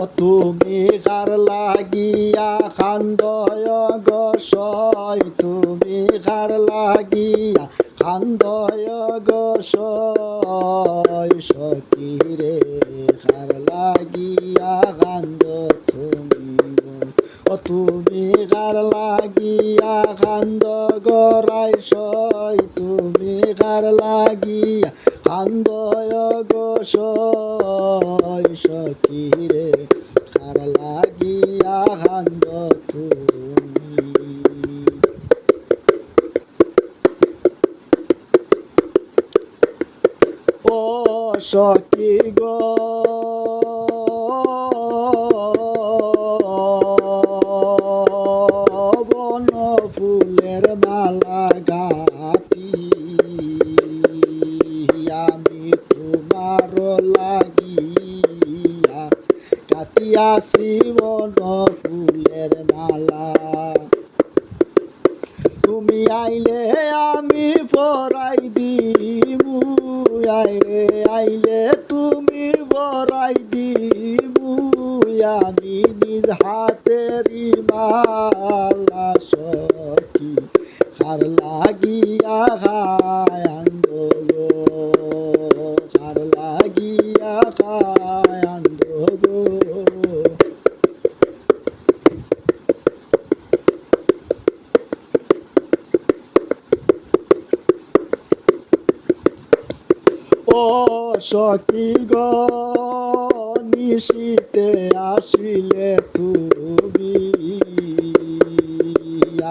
ও তুমি কার লাগিয়া কান্দয় গসয়, তুমি কার লাগিয়া কান্দয় গসয়, সখী রে কার লাগিয়া কান্দ তুমি গো। ও তুমি কার লাগিয়া কান্দ গরাই সয়, তুমি কার লাগিয়া কান্দয় গসয়, সখী রে কার লাগিয়া কান্দ তুমি। ও সখী গো বন ফুলের মালা গাঁথি আমি তোমার লাগিয়া গাঁথিয়াছি বন ফুলের মালা। তুমি আইলে আমি পরাই দিমু, আইলে আইলে তুমি পরাই দিমু, আমি নিজ হাতেরি মালা সখী কার লাগিয়া কান্দ গো, কার লাগিয়া কান্দ গো। ও সখী গো নিশীতে আসিলে তুমি,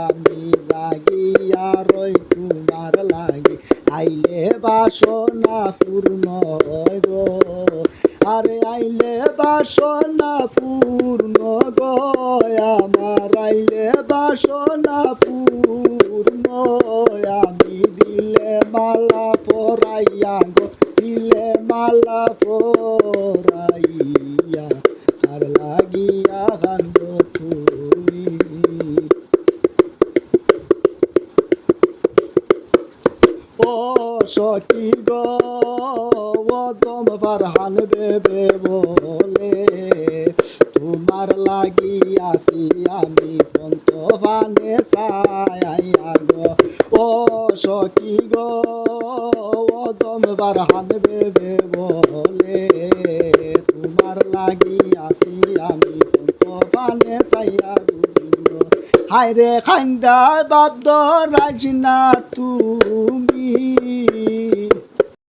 আমি জাগিয়া রই তোমার লাগি, আইলে বাসনা পূর্ণ গো, আরে আইলে বাসনা পূর্ণ গো, আমার আইলে বাসনা পূর্ণ, আমি দিলে মালা পরাইয়া গো, দিলে মালা পরাইয়া কার লাগিয়া কান্দ তুমি। ও সখী গো দম ফারহান বেবে বলে, তোমার লাগিয়াছি আমি পন্ত ফানে সায়া গো। ও সখী গো দম ফারহান বেবে বলে, তোমার লাগিয়াছি আমি পন্ত ফানে সাইয়া বুঝিল। হায় রে খান্দা বাদ রাজনা তুমি,